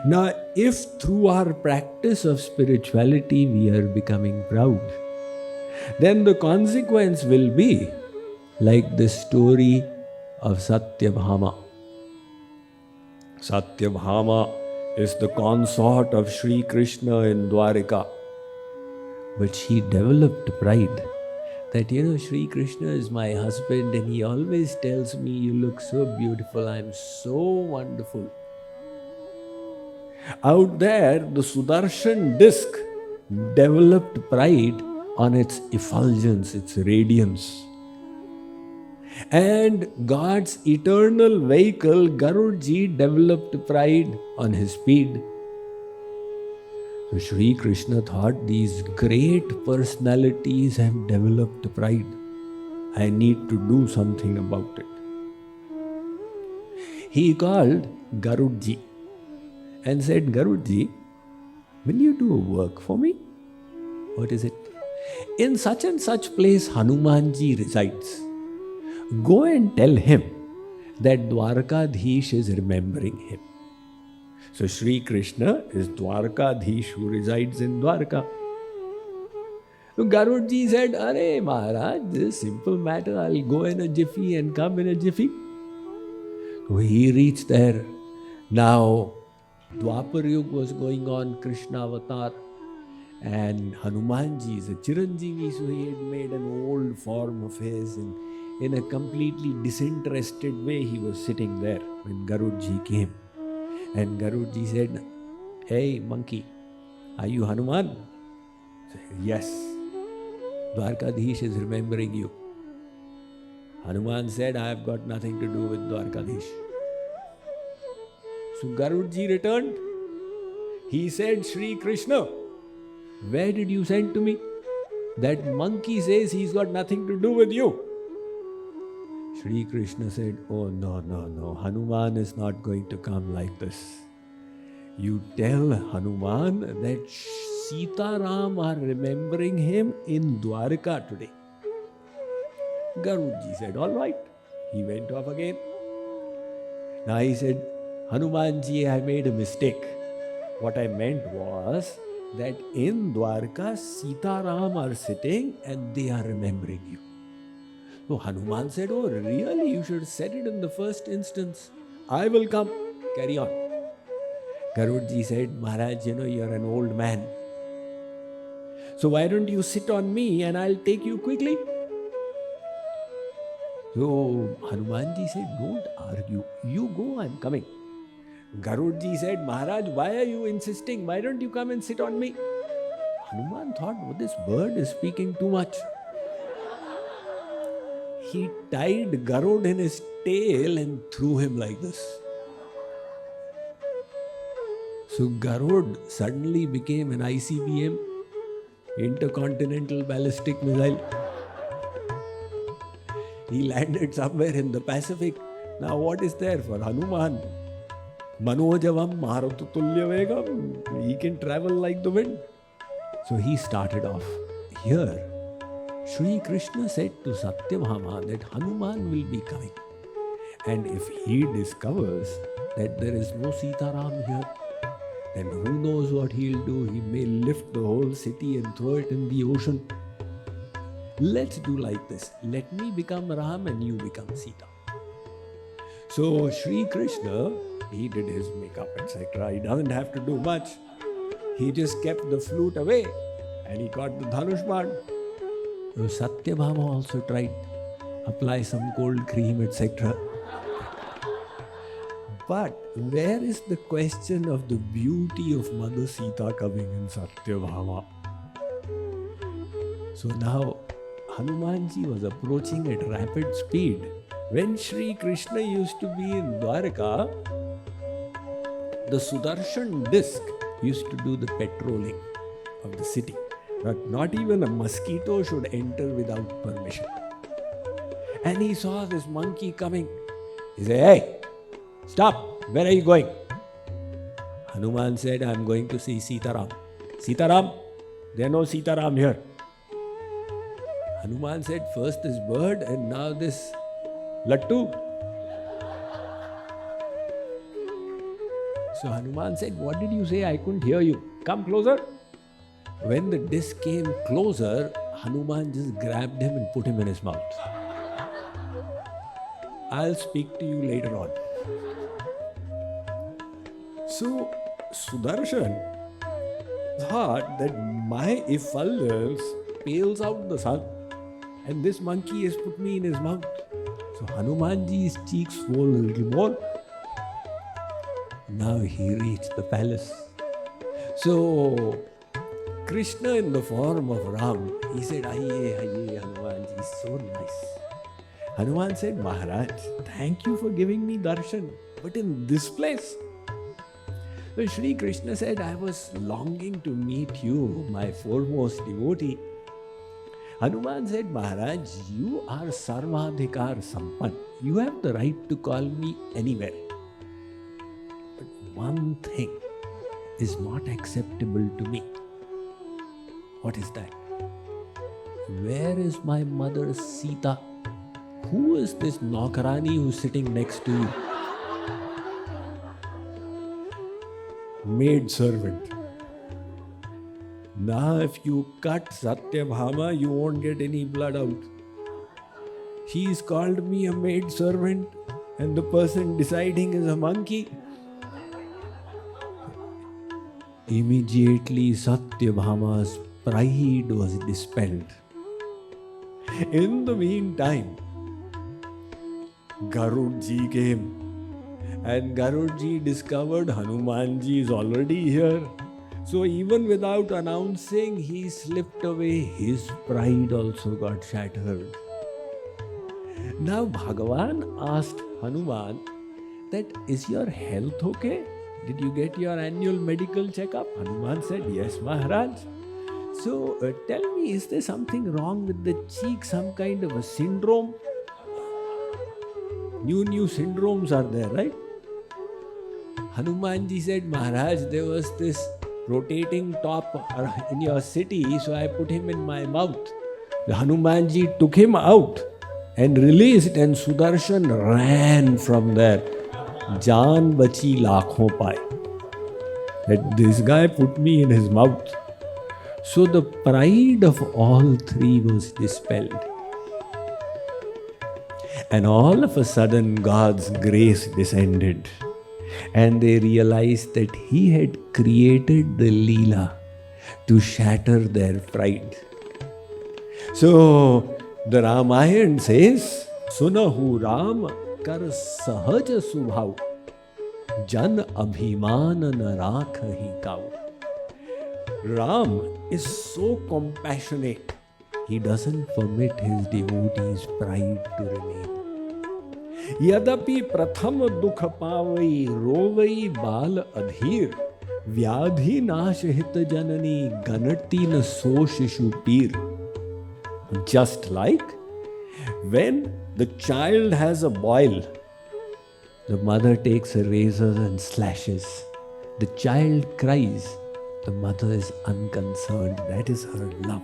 Now, if through our practice of spirituality we are becoming proud, then the consequence will be like the story of Satyabhama. Satyabhama is the consort of Sri Krishna in Dwarika, but she developed pride that, Sri Krishna is my husband and he always tells me, you look so beautiful, I'm so wonderful. Out there, the Sudarshan disc developed pride on its effulgence, its radiance. And God's eternal vehicle, Garudji, developed pride on his speed. So Sri Krishna thought, these great personalities have developed pride. I need to do something about it. He called Garudji and said, Garudji, will you do a work for me? What is it? In such and such place Hanumanji resides. Go and tell him that Dwarkadhish is remembering him. So Sri Krishna is Dwarkadhish who resides in Dwarka. So Garudji said, Arey Maharaj, this is a simple matter. I'll go in a jiffy and come in a jiffy. So he reached there. Now Dwapar Yuga was going on, Krishna avatar, and Hanumanji is a Chiranjeevi, so he had made an old form of his, and in a completely disinterested way he was sitting there when Garudji came. And Garudji said, hey monkey, are you Hanuman? Said, yes, Dwarkadhish is remembering you. Hanuman said, I have got nothing to do with Dwarkadhish. So Garudji returned. He said, Sri Krishna, where did you send to me? That monkey says he's got nothing to do with you. Sri Krishna said, oh no, Hanuman is not going to come like this. You tell Hanuman that Sita Ram are remembering him in Dwarka today. Garudji said, all right. He went off again. Now he said, Hanumanji, I made a mistake. What I meant was that in Dwarka, Sita Ram are sitting and they are remembering you. So Hanuman said, oh really? You should have said it in the first instance. I will come. Carry on. Garudji said, Maharaj, you're an old man. So why don't you sit on me and I'll take you quickly? So Hanumanji said, don't argue. You go, I'm coming. Garudji said, Maharaj, why are you insisting? Why don't you come and sit on me? Hanuman thought, oh, this bird is speaking too much. He tied Garud in his tail and threw him like this. So Garud suddenly became an ICBM, intercontinental ballistic missile. He landed somewhere in the Pacific. Now what is there for Hanuman? Manojavam Maharutulya Vegam. He can travel like the wind. So he started off. Here, Sri Krishna said to Satyabhama that Hanuman will be coming. And if he discovers that there is no Sita Ram here, then who knows what he'll do? He may lift the whole city and throw it in the ocean. Let's do like this. Let me become Ram and you become Sita. So Sri Krishna, he did his makeup, etc. He doesn't have to do much. He just kept the flute away and he got the Dhanushman. So Satyabhama also tried. Apply some cold cream, etc. But where is the question of the beauty of Mother Sita coming in Satyabhama? So now Hanumanji was approaching at rapid speed. When Sri Krishna used to be in Dwarka, the Sudarshan disc used to do the patrolling of the city. But not even a mosquito should enter without permission. And he saw this monkey coming. He said, hey, stop, where are you going? Hanuman said, I'm going to see Sita Ram. Sita Ram? There are no Sita Ram here. Hanuman said, first this bird and now this lattu. So Hanuman said, "What did you say? I couldn't hear you. Come closer." When the disc came closer, Hanuman just grabbed him and put him in his mouth. I'll speak to you later on. So Sudarshan thought that my effulgence pales out the sun, and this monkey has put me in his mouth. So Hanumanji's cheeks swole a little more. Now he reached the palace. So Krishna, in the form of Ram, he said, "Aiye, aiye, Hanumanji, so nice." Hanuman said, "Maharaj, thank you for giving me darshan, but in this place." So Shri Krishna said, "I was longing to meet you, my foremost devotee." Hanuman said, "Maharaj, you are Sarvadhikar Sampan. You have the right to call me anywhere. But one thing is not acceptable to me." What is that? "Where is my mother Sita? Who is this Naukarani who's sitting next to you?" "Maid servant." Now if you cut Satyabhama, you won't get any blood out. He's called me a maid servant, and the person deciding is a monkey. Immediately Satyabhama's pride was dispelled. In the meantime, Garudji came, and Garudji discovered Hanumanji is already here. So even without announcing, he slipped away. His pride also got shattered. Now Bhagavan asked Hanuman that, "Is your health okay? Did you get your annual medical checkup?" Hanuman said, "Yes, Maharaj." "So tell me, is there something wrong with the cheek, some kind of a syndrome?" New syndromes are there, right? Hanumanji said, "Maharaj, there was this rotating top in your city, so I put him in my mouth." The Hanumanji took him out and released, and Sudarshan ran from there. Jaan bachi lakhon pai. That this guy put me in his mouth. So the pride of all three was dispelled. And all of a sudden, God's grace descended. And they realized that He had created the Leela to shatter their pride. So the Ramayana says, "Sunahu Ram kar sahaj subhav, jan abhiman na rakhi kau." Ram is so compassionate, he doesn't permit his devotees' pride to remain. यद्यपि प्रथम दुख पावई रोवई बाल अधीर, व्याधि नाश हित जननी गणति न सो शिशु पीर. Just like when the child has a boil, the mother takes a razor and slashes. The child cries. The mother is unconcerned. That is her love.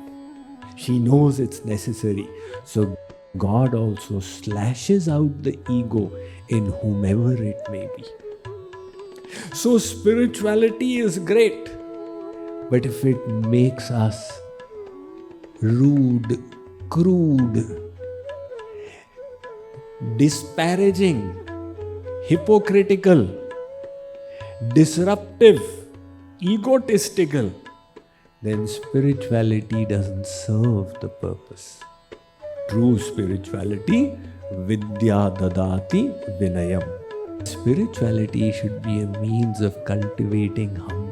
She knows it's necessary. So God also slashes out the ego in whomever it may be. So spirituality is great, but if it makes us rude, crude, disparaging, hypocritical, disruptive, egotistical, then spirituality doesn't serve the purpose. True spirituality, vidya dadati vinayam. Spirituality should be a means of cultivating humility.